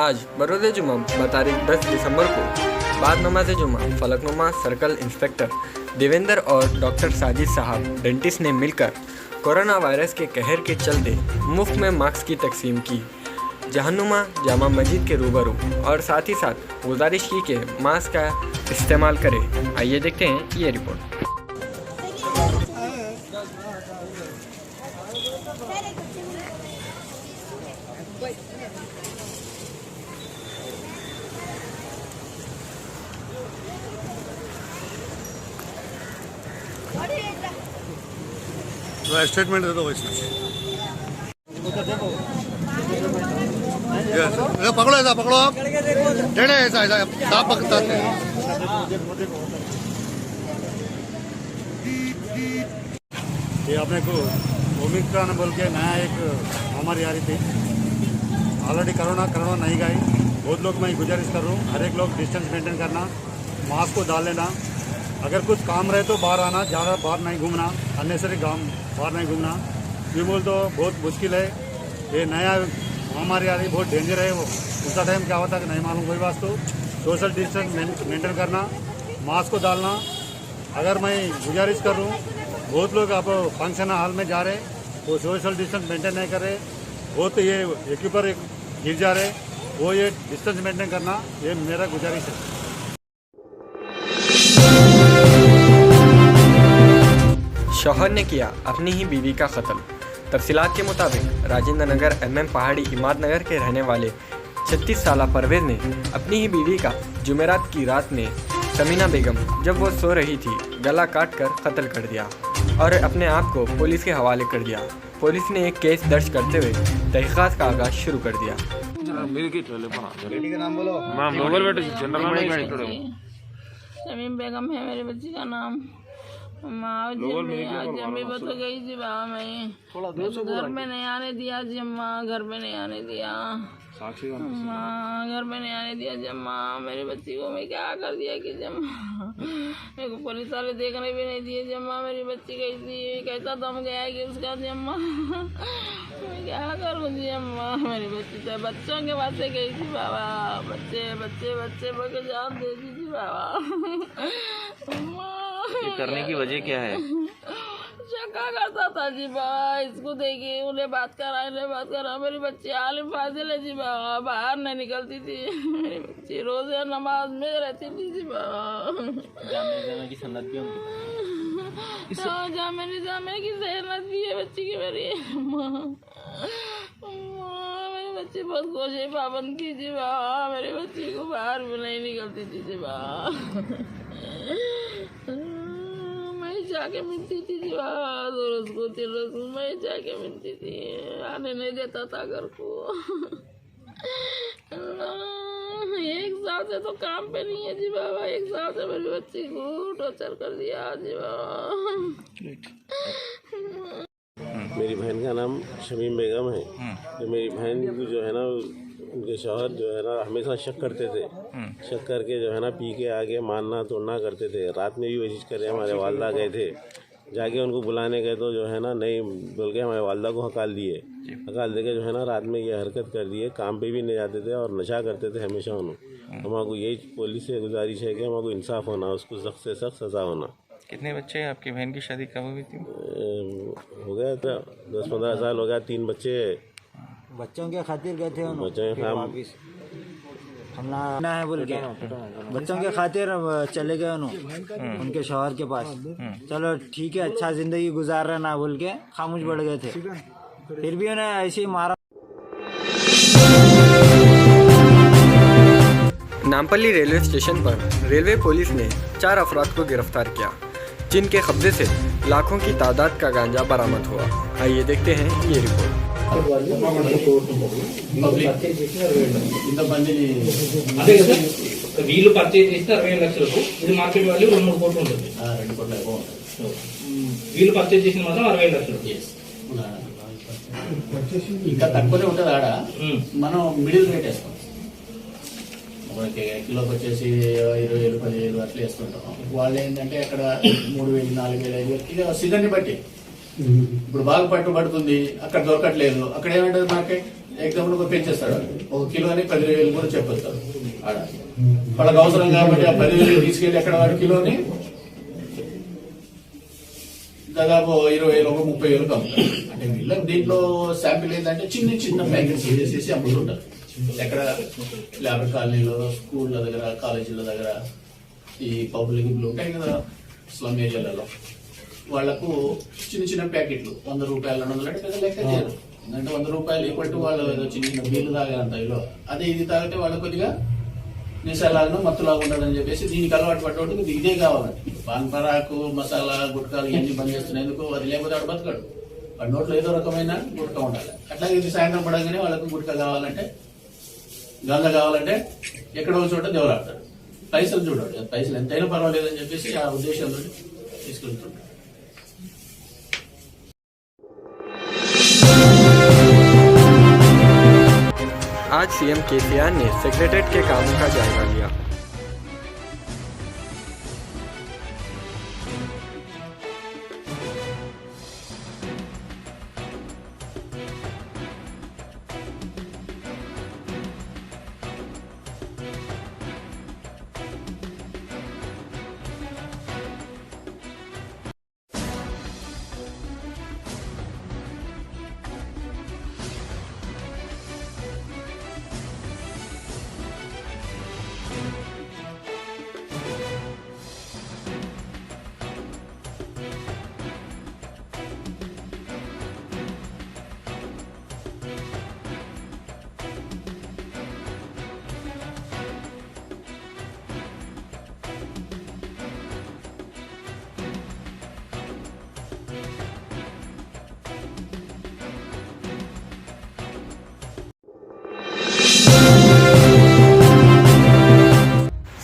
आज बरोज़ जुमा तारीख 10 दिसंबर को बाद नमाज जुमा फलकनुमा सर्कल इंस्पेक्टर देवेंद्र और डॉक्टर साजिद साहब डेंटिस्ट ने मिलकर कोरोना वायरस के कहर के चलते मुफ्त में मास्क की तकसीम की। जहन्नुमा जामा मस्जिद के रूबरू और साथ ही साथ गुजारिश की कि मास्क का इस्तेमाल करें। आइए देखते हैं ये रिपोर्ट। स्टेटमेंट दे दो इसमें। पकड़ो ऐसा पकड़ो आप टेढ़े ऐसा ऐसा आप पकड़ते हैं। ये अपने को ओमिक्रॉन बोल के नया एक महामारी आ रही थी। ऑलरेडी कोरोना नहीं गई। बहुत लोग मैं गुजारिश कर रहा हूँ, हर एक लोग डिस्टेंस मेंटेन करना, मास्क को डाल लेना। अगर कुछ काम रहे तो बाहर आना, ज़्यादा बाहर नहीं घूमना, अननेसरी बाहर नहीं घूमना। ये बोल तो बहुत मुश्किल है। ये नया महामारी आ रही, बहुत डेंजर है। वो उसका टाइम क्या होता है कि नहीं मालूम। कोई बात तो सोशल डिस्टेंस मेंटेन करना, मास्क को डालना। अगर मैं गुजारिश कर रहा हूँ, बहुत लोग आप फंक्शन हॉल में जा रहे, वो सोशल डिस्टेंस मेंटेन नहीं कर रहे, बहुत ये एक ऊपर गिर जा रहे, वो ये डिस्टेंस मेंटेन करना, ये मेरा गुजारिश है। शौहर ने किया अपनी ही बीवी का कत्ल। तफसीलात के मुताबिक राजेंद्र नगर MM पहाड़ी इमाद नगर के रहने वाले 36 साला परवेज ने अपनी ही बीवी का जुमेरात की रात में समीना बेगम जब वो सो रही थी गला काट कर कत्ल कर दिया और अपने आप को पुलिस के हवाले कर दिया। पुलिस ने एक केस दर्ज करते हुए तहकीकात का आगाज शुरू कर दिया। शमीम बेगम है मेरी बच्ची का नाम। माँ जम्मी बत गई थी बाबा, मैं घर में नहीं आने दिया जम्मा, घर में नहीं आने दिया माँ, घर में नहीं आने दिया जम्मा। मेरी बच्ची को मैं क्या कर दिया कि जम्मा, मेरे को पुलिस वाले देखने भी नहीं दिए जम्मा। मेरी बच्ची गई थी, कैसा दम गया है कि उसका जम्मा, मैं क्या करूँ जम्मा। मेरी बच्ची तो बच्चों के पास से गई थी बाबा, बच्चे बच्चे बच्चे बच्चे जान दे दी थी बाबा। ये करने की वजह क्या है? शक्का करता था जी बाबा, इसको देखिए उन्हें बात करा। मेरी बच्ची आलिम फाजिल है जी बाबा, बाहर नहीं निकलती थी। मेरी बच्ची रोज नमाज में रहती थी जी बाबा। जाने की सन्नत भी उनकी, जाने की सन्नत भी है बच्ची की। मेरी मेरी बच्ची बहुत कोशिश पाबंद की जी बाबा, मेरी बच्ची को बाहर भी नहीं निकलती थी जी बाबा। मैं जाके मिलती थी जी बाबा, 2 रोज को 3 रोज को मैं जाके मिलती थी, आने नहीं देता था घर को। एक साल से तो काम पे नहीं है जी बाबा, एक साल से मेरी बच्ची को टॉर्चर कर दिया जी बाबा। मेरी बहन का नाम शमीम बेगम है। तो मेरी बहन जो है ना, उनके शौहर जो है ना हमेशा शक करते थे, शक करके जो है ना पी के आगे मारना तोड़ना करते थे। रात में भी कोशिश करे, हमारे वालदा गए थे, जाके उनको बुलाने गए तो जो है ना नहीं बोल के हमारे वालदा को हकाल दिए। हकाल दे के जो है ना रात में ये हरकत कर दिए। काम पे भी नहीं जाते थे और नशा करते थे हमेशा। हमको यही पुलिस से गुजारिश है कि हमको इंसाफ होना, उसको सख्त से सख्त सज़ा होना। कितने बच्चे हैं आपकी बहन की? शादी कब हुई थी? हो गया था 10-15 साल हो गया। 3 बच्चे। बच्चों के खातिर गए थे बच्चे हमला है बोल के बच्चों के खातिर चले गए उनके शौहर के पास। चलो ठीक है, अच्छा जिंदगी गुजार रहे ना बोल के खामोश बढ़ गए थे, फिर भी उन्हें ऐसे ही मारा। नामपल्ली रेलवे स्टेशन पर रेलवे पुलिस ने 4 अफराद को गिरफ्तार किया, जिनके कब्जे से लाखों की तादाद का गांजा बरामद हुआ। आइए देखते हैं ये रिपोर्ट। వీళ్ళు పర్చేజ్ చేస్తే 25 లక్షలకు, ఇది మార్కెట్ వాల్యూ 2-3 కోట్లు ఉంటుంది. వీళ్ళు పర్చేజ్ చేసిన మాత్రం 65 లక్షలు. ఇంకా తక్కువనే ఉంటుంది ఆడ. మనం మిడిల్ రేట్ వేస్తాం. మనకి కిలోకి వచ్చేసి 20,000-10,000 అట్లా వేస్తుంటాం. వాళ్ళు ఏంటంటే అక్కడ 3,000, 4,000, 5,000 సీజన్ని బట్టి ఇప్పుడు బాగా పట్టుబడుతుంది, అక్కడ దొరకట్లేదు. అక్కడ ఏమంటుంది మార్కెట్ ఎగ్జాంపుల్ ఒక పెంచేస్తాడు ఒక కిలో అని 10,000 కూడా చెప్పేస్తారు ఆడ వాళ్ళకి అవసరం కాబట్టి ఆ 10,000 తీసుకెళ్లి అక్కడ వాడి కిలోని దాదాపు 20,000 ఒక 30,000 అమ్ముతారు. అంటే వీళ్ళకి దీంట్లో శాంపిల్ ఏంటంటే చిన్న చిన్న ప్యాకెట్స్ చేసేసి అమ్ముతుంటారు. ఎక్కడ లేబర్ కాలనీలో, స్కూళ్ళ దగ్గర, కాలేజీల దగ్గర, ఈ పబ్లిక్ ఉంటాయి కదా స్లమ్ ఏరియాలలో, వాళ్లకు చిన్న చిన్న ప్యాకెట్లు 100 రూపాయలు 200 అంటే పెద్ద లెక్క చేయరు. ఎందుకంటే 100 రూపాయలు ఈక్వల్ టు వాళ్ళు చిన్న బీర్లు తాగారంట ఇలా. అదే ఇది తాగితే వాళ్ళు కొద్దిగా నిశాలాగా మత్తులాగా ఉండదని చెప్పేసి దీనికి అలవాటు పడ్డోటికి ఇదే కావాలంటే పాన్ పరాకు, మసాలా, గుట్కాలు ఇవన్నీ బంద్ చేస్తున్నాయి. ఎందుకు అది లేకపోతే వాడు బతకాడు. వాడి నోట్లో ఏదో రకమైన గుట్కా ఉండాలి. అట్లాగే ఇది సాయంత్రం పడగానే వాళ్ళకు గుట్కా కావాలంటే, గంధ కావాలంటే ఎక్కడో చోట దేవులాడతాడు. పైసలు చూడాలి, పైసలు ఎంతైనా పర్వాలేదని చెప్పేసి ఆ ఉద్దేశంతో తీసుకెళ్తుంటాడు. आज सीएम केसीआर ने सेक्रेटेरिएट के कामों का जायजा लिया।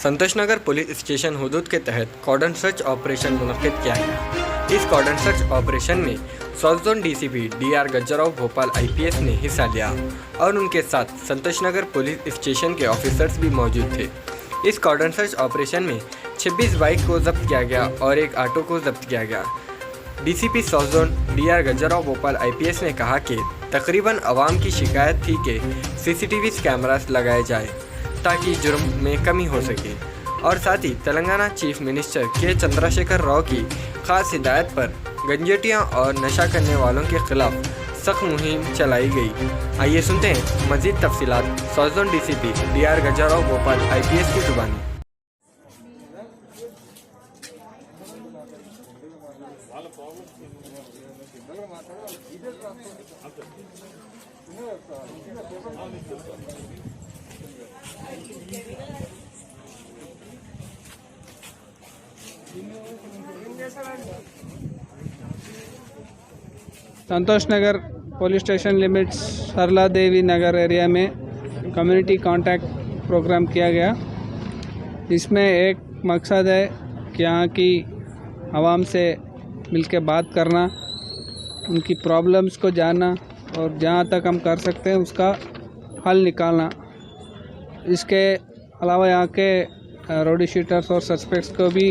संतोषनगर पुलिस स्टेशन हुदूद के तहत कॉर्डन सर्च ऑपरेशन मुनक्किद किया गया। इस कॉर्डन सर्च ऑपरेशन में south zone DCP Dr Gajjarao Bhopal IPS ने हिस्सा लिया और उनके साथ संतोषनगर पुलिस स्टेशन के ऑफिसर्स भी मौजूद थे। इस कॉर्डन सर्च ऑपरेशन में 26 बाइक को जब्त किया गया और एक ऑटो को जब्त किया गया। DCP south zone Dr Gajjarao Bhopal IPS ने कहा कि तकरीबन आवाम की शिकायत थी कि सीसीटीवी कैमरास लगाए जाए ताकि जुर्म में कमी हो सके और साथ ही तेलंगाना चीफ मिनिस्टर के चंद्रशेखर राव की खास हिदायत पर गंजेटियां और नशा करने वालों के खिलाफ सख्त मुहिम चलाई गई। आइए सुनते हैं मजीद तफसीलात south zone DCP Dr Gajjarao Bhopal IPS की जुबानी। Santosh Nagar police station limits Sarla Devi Nagar area में कम्युनिटी कांटेक्ट प्रोग्राम किया गया। इसमें एक मकसद है कि यहाँ की आवाम से मिलकर बात करना, उनकी प्रॉब्लम्स को जानना और जहाँ तक हम कर सकते हैं उसका हल निकालना। इसके अलावा यहाँ के रोडी शीटर्स और सस्पेक्ट्स को भी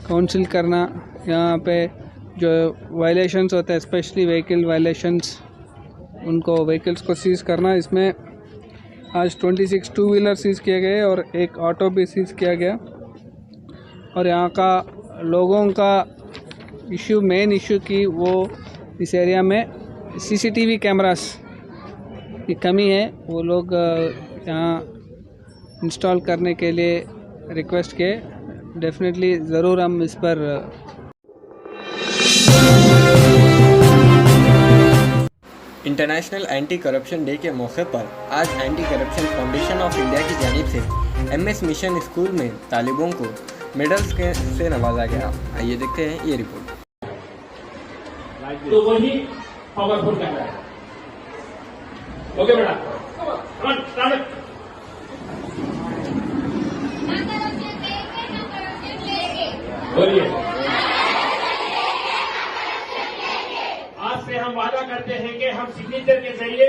काउंसिल करना, यहाँ पे जो वायलेशंस होते हैं स्पेशली व्हीकल वायलेशंस, उनको व्हीकल्स को सीज़ करना। इसमें आज 26 टू व्हीलर सीज़ किए गए और एक ऑटो भी सीज़ किया गया। और यहाँ का लोगों का इशू, मेन इशू की वो इस एरिया में सीसीटीवी कैमरास की कमी है। वो लोग यहाँ इंस्टॉल करने के लिए रिक्वेस्ट किए। डेफिनेटली ज़रूर हम इस पर इंटरनेशनल एंटी करप्शन डे के मौके पर आज anti corruption foundation of India की जानिब से एमएस मिशन स्कूल में तालिबों को मेडल्स से नवाजा गया। आइए देखते हैं ये रिपोर्ट। तो वही पावरफुल कैमरा है। ओके बेटा, बोलिए। आज से हम वादा करते हैं कि हम सिग्नेचर के जरिए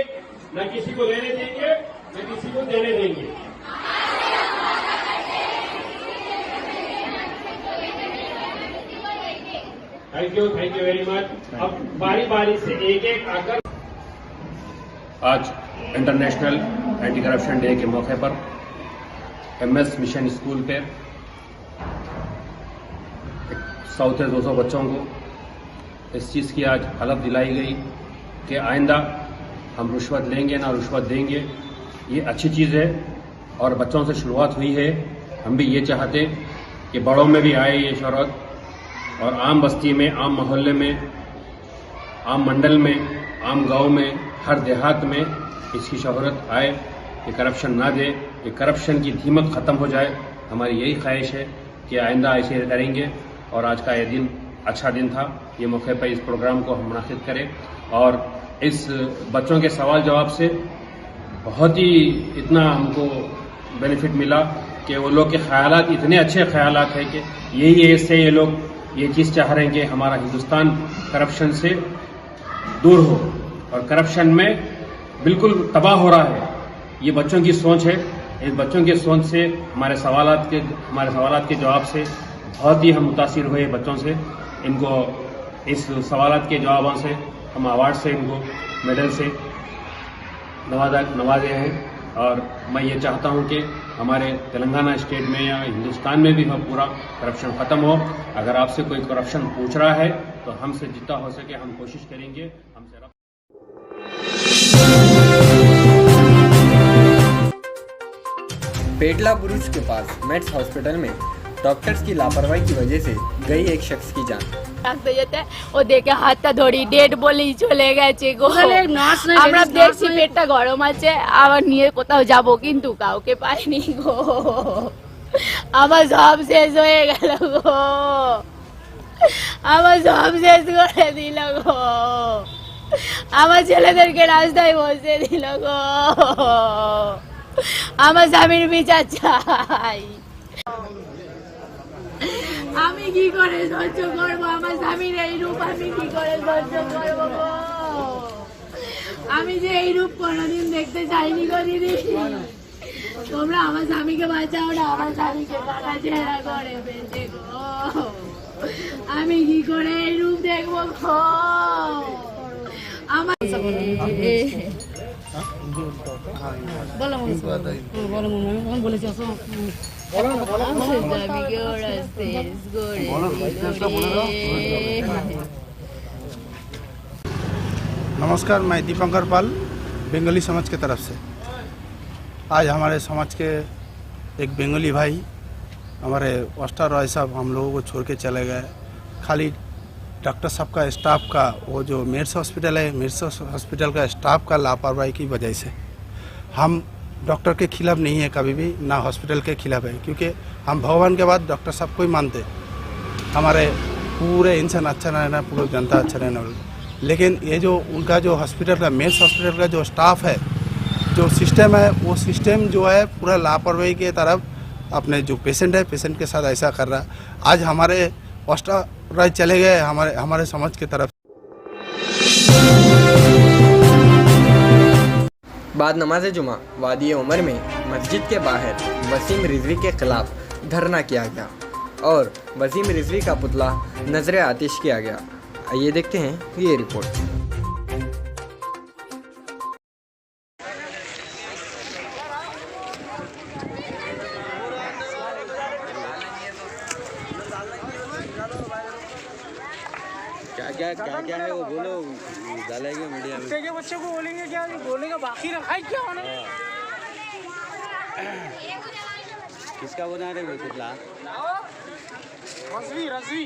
न किसी को लेने देंगे न किसी को देने देंगे। Thank you very much. अब बारी बारी से एक एक आकर आज इंटरनेशनल एंटी करप्शन डे के मौके पर MS मिशन स्कूल पे 100 से 200 बच्चों को इस चीज़ की आज हलफ दिलाई गई कि आइंदा हम रुश्वत लेंगे ना रुश्वत देंगे। ये अच्छी चीज़ है और बच्चों से शुरुआत हुई है। हम भी ये चाहते कि बड़ों में भी आए ये शोहरत और आम बस्ती में, आम मोहल्ले में, आम मंडल में, आम गांव में, हर देहात में इसकी शोहरत आए। ये करप्शन ना दे, ये करप्शन की धीमक ख़त्म हो जाए। हमारी यही ख्वाहिश है कि आइंदा ऐसे करेंगे। और आज का ये दिन अच्छा दिन था। ये मौके पर इस प्रोग्राम को हम मुनाकिद करें और इस बच्चों के सवाल जवाब से बहुत ही इतना हमको बेनिफिट मिला कि वो लोग के ख्यालात इतने अच्छे ख्यालात हैं कि यही है, इससे ये लोग ये चीज़ चाह रहे हैं कि हमारा हिंदुस्तान करप्शन से दूर हो और करप्शन में बिल्कुल तबाह हो रहा है। ये बच्चों की सोच है। इस बच्चों की सोच से हमारे सवालात के जवाब से बहुत ही हम मुतासिर हुए बच्चों से। इनको इस सवालात के जवाबों से हम अवार्ड से, इनको मेडल से नवाजे हैं। और मैं ये चाहता हूँ कि हमारे तेलंगाना स्टेट में या हिंदुस्तान में भी पूरा करप्शन ख़त्म हो। अगर आपसे कोई करप्शन पूछ रहा है तो हमसे जितना हो सके हम कोशिश करेंगे। हमसे पेटला बुरुज के पास मेट्स हॉस्पिटल में डॉक्टर्स की लापरवाही की वजह से गई एक शख्स की जान। ডাকতে যেতে ও দেখে হাতটা ধরি ডেড বলেই চলে গেছে গো। আমরা দেখছি পেটটা গরম আছে, আবার নিয়ে কোথাও যাব কিন্তু কাউকে পাইনি গো। আমার সব শেষ হয়ে গেল গো, আমার সব শেষ করে দিল গো, আমার ছেলেদেরকে রাস্তায় বসে দিল গো। আমার স্বামীর বিচার চাই। আমি কি করে সহ্য করবো? আমার স্বামীর এই রূপ আমি কি করে সহ্য করবো গো? আমি যে এই রূপ কোনোদিন দেখতে চাইনি গো দিদি। তোমরা আমার স্বামীকে বাঁচাও না, আমার স্বামীকে কাটা চেহারা করে বেঁচে গো। আমি কি করে এই রূপ দেখবো গো? আমার বলেছি नमस्कार, मैं दीपंकर पाल बंगाली समाज की तरफ से। आज हमारे समाज के एक बंगाली भाई हमारे मास्टर रॉय साहब हम लोगों को छोड़ के चले गए। खाली डॉक्टर साहब का स्टाफ का, वो जो मेड्स हॉस्पिटल है, मेड्स हॉस्पिटल का स्टाफ का लापरवाही की वजह से हम डॉक्टर के खिलाफ नहीं है कभी भी, ना हॉस्पिटल के खिलाफ है, क्योंकि हम भगवान के बाद डॉक्टर साहब को ही मानते। हमारे पूरे इंसान अच्छा रहना, पूरी जनता अच्छा रहना। लेकिन ये जो उनका जो हॉस्पिटल का, मेड्स हॉस्पिटल का जो स्टाफ है, जो सिस्टम है, वो सिस्टम जो है पूरा लापरवाही के तरफ अपने जो पेशेंट है, पेशेंट के साथ ऐसा कर रहा है। आज हमारे मास्टर रॉय चले गए हमारे समाज की तरफ। बाद नमाज जुमा वादी उमर में मस्जिद के बाहर वसीम रिजवी के खिलाफ धरना किया गया और वसीम रिजवी का पुतला नजर आतिश किया गया। आइए देखते हैं ये रिपोर्ट। क्या है वो बोलो, डालेंगे मीडिया में। के बच्चे को बोलेंगे क्या, बोलेंगे बाकी रखा है क्या होने। किसका बना रहे हो पुतला? रजवी रजवी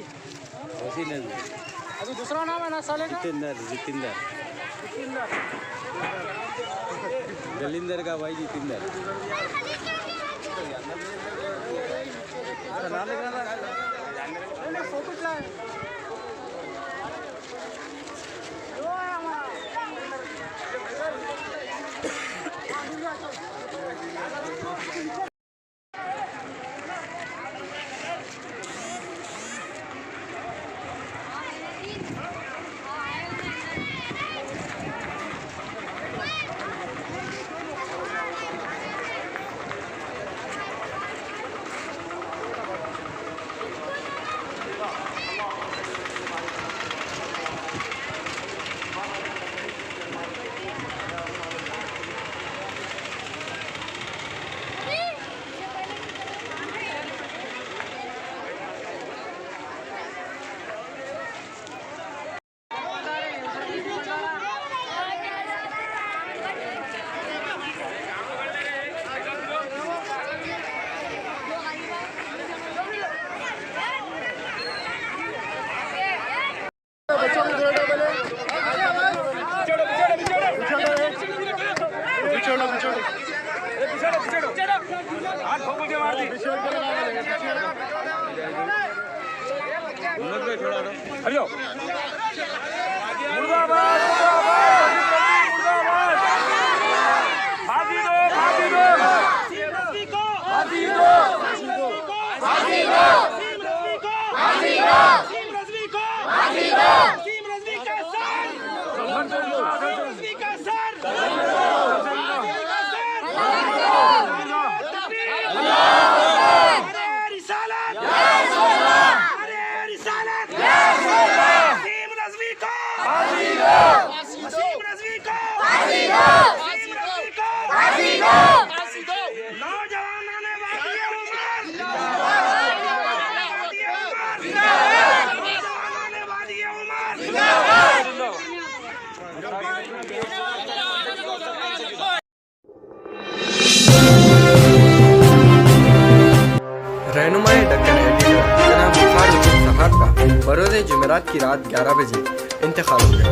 अभी दूसरा नाम है ना साले का, जितेंद्र गलिंदर का भाई जितेंद्र। फोटो चला रहनुमाए डक्कन एडिटर जनाब बुखारुद्दीन साहब का बरोज़ जुमेरात की रात 11 बजे इंतकाल हो गया।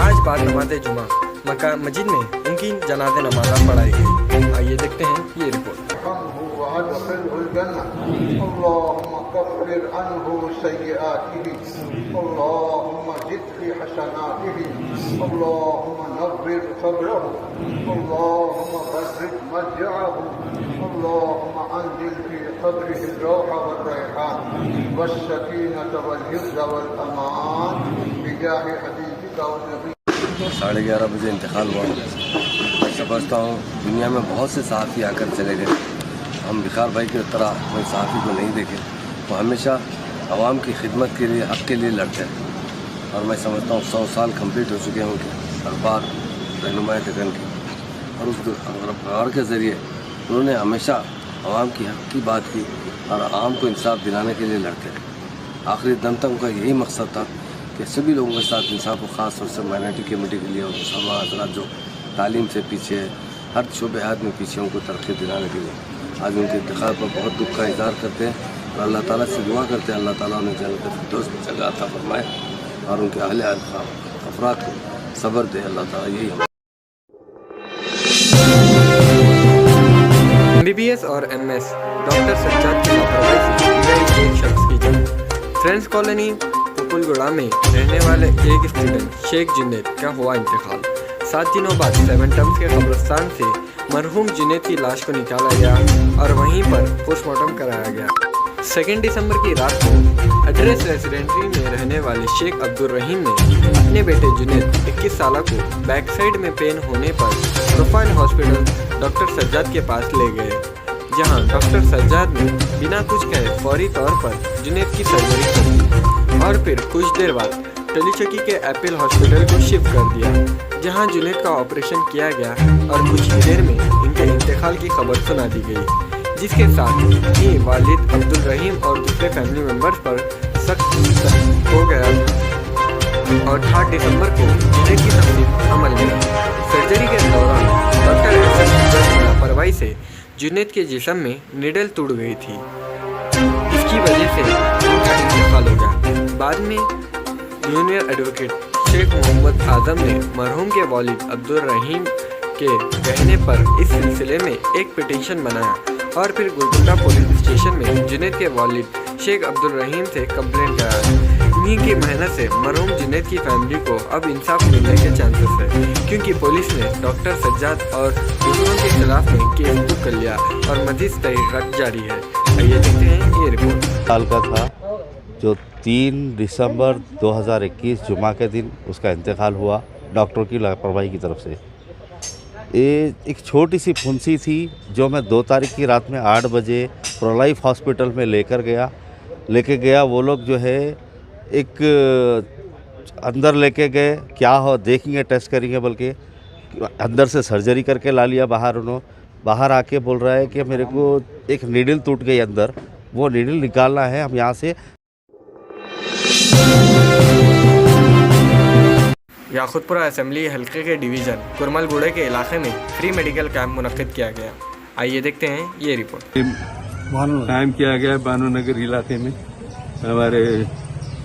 आज बाद नमाज जुमा मक्का मस्जिद में उनकी जनाज़े नमाज़ पढ़ाई गई। आइए देखते हैं ये रिपोर्ट। साढ़े 11 बजे इंतकाल हुआ। समझता हूँ दुनिया में बहुत से सहाफ़ी आकर चले गए, हम विकार भाई की तरह कोई सहाफ़ी को नहीं देखे। वो हमेशा आवाम की खिदमत के लिए, हक़ के लिए लड़ते हैं और मैं समझता हूँ 100 साल कंप्लीट हो चुके हैं उनके अखबार रहनुमाए डक्कन के। और उस अखबार के ज़रिए उन्होंने हमेशा आवाम की हक़ की बात की और आवाम को इंसाफ दिलाने के लिए लड़ते हैं। आखिरी दम तक उनका यही मकसद था कि सभी लोगों के साथ इंसाफ को, ख़ास तौर से माइनॉरिटी कम्यूनिटी के लिए और मुसलमान हज़रात जो तालीम से पीछे है, हर शोबेहात में पीछे उनको तरक्की दिलाने के लिए आज उनके इंतकाल पर बहुत दुख का इज़हार करते हैं और अल्लाह ताला से दुआ करते हैं अल्लाह ताला उन्हें जन्नत फिरदौस में जगह अता फरमाए और उनके अहले अफराद को सब्र दे। अल्लाह ताला यही हम MBBS और MS डॉक्टर सज्जाद की लापरवाही से गई एक शख्स की जान। फ्रेंड्स कॉलोनी पुकुलगुड़ा में रहने वाले एक स्टूडेंट शेख जुनैद का हुआ इंतकाल। 7 दिनों बाद 7 टम्स के कब्रिस्तान से मरहूम जुनैद की लाश को निकाला गया और वहीं पर पोस्टमार्टम कराया गया। 2 दिसंबर की रात को एड्रेस रेसिडेंट्री में रहने वाले शेख अब्दुल रहीम ने अपने बेटे जुनैद 21 साल को बैक साइड में पेन होने पर प्रोफाइल हॉस्पिटल डॉक्टर सज्जाद के पास ले गए, जहां डॉक्टर सज्जाद ने बिना कुछ कहे फौरी तौर पर जुनैद की सर्जरी कर दी और फिर कुछ देर बाद टलीचौकी के एप्पल हॉस्पिटल को शिफ्ट कर दिया, जहां जुनैद का ऑपरेशन किया गया और कुछ ही देर में इनके इंतकाल की खबर सुना दी गई, जिसके साथ ही वालिद अब्दुल रहीम और दूसरे फैमिली मेंबर्स पर सख्त हो गया और 8 दिसंबर को जुनैद की तकलीफ अमल में। सर्जरी के दौरान डॉक्टर की लापरवाही से जुनैद के जिस्म में निडल टूट गई थी, इसकी वजह से उनका इंतकाल हो गया। बाद में जूनियर एडवोकेट शेख मोहम्मद आजम ने मरहूम के वालिद अब्दुल रहीम के कहने पर इस सिलसिले में एक पिटीशन बनाया और फिर गोलकुंडा पुलिस स्टेशन में जुनैद के वालिद शेख अब्दुल रहीम से कंप्लेंट कराया। इन्हीं की मेहनत से मरहूम जुनैद की फैमिली को अब इंसाफ मिलने के चांसेस है, क्योंकि पुलिस ने डॉक्टर सज्जाद और दूसरों के खिलाफ में केस बुक कर लिया और मज़ीद तहकीकात जारी है। आइए देखते हैं ये रिपोर्ट। साल का था जो 3 दिसंबर 2021 जुमा के दिन उसका इंतकाल हुआ डॉक्टर की लापरवाही की तरफ से। ये एक छोटी सी फुंसी थी जो मैं 2 तारीख की रात में 8 बजे प्रोलाइफ हॉस्पिटल में लेके गया। वो लोग जो है एक अंदर लेके गए, क्या हो देखेंगे, टेस्ट करेंगे, बल्कि अंदर से सर्जरी करके ला लिया बाहर। उन्होंने बाहर आके बोल रहा है कि मेरे को एक नीडल टूट गई अंदर, वो नीडल निकालना है, हम यहाँ से। याकुतपुरा असेंबली हल्के के डिवीज़न कुरमलगुड़े के इलाके में फ्री मेडिकल कैंप मुनक्किद किया गया। आइए देखते हैं ये रिपोर्ट। कायम किया गया बानो नगर इलाके में हमारे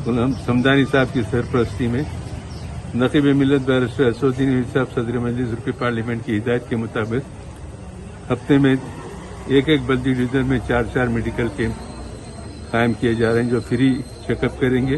समदानी साहब की सरपरस्ती में नकीब मिलत बैरिस्टर असदुद्दीन साहब सदर मजलिस रुकन पार्लियामेंट की हिदायत के मुताबिक हफ्ते में एक बल्दी डिवीज़न में 4 मेडिकल कैंप कायम किए जा रहे हैं जो फ्री चेकअप करेंगे।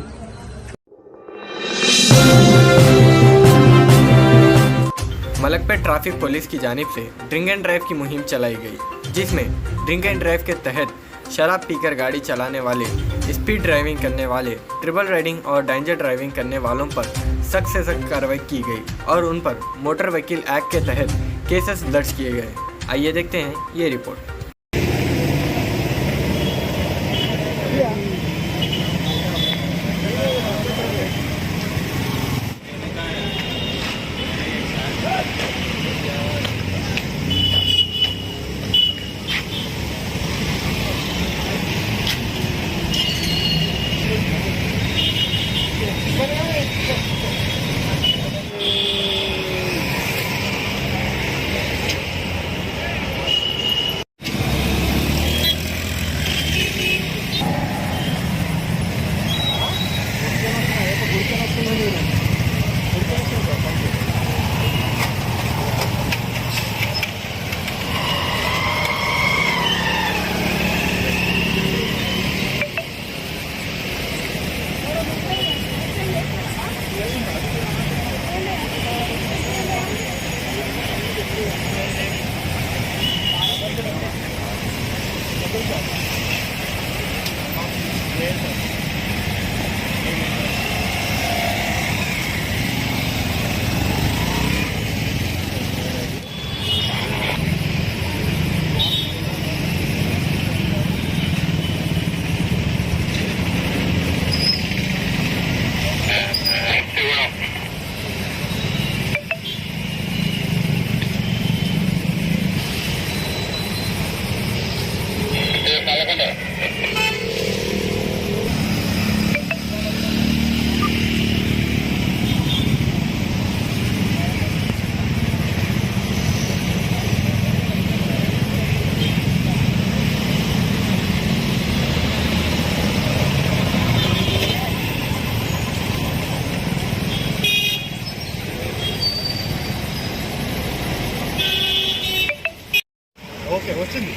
मलकपेट ट्रैफिक पुलिस की जानिब से ड्रिंक एंड ड्राइव की मुहिम चलाई गई, जिसमें ड्रिंक एंड ड्राइव के तहत शराब पीकर गाड़ी चलाने वाले, स्पीड ड्राइविंग करने वाले, ट्रिपल राइडिंग और डेंजर ड्राइविंग करने वालों पर सख्त से सख्त कार्रवाई की गई और उन पर मोटर व्हीकल एक्ट के तहत केसेस दर्ज किए गए। आइए देखते हैं ये रिपोर्ट। ఓకే వచ్చింది.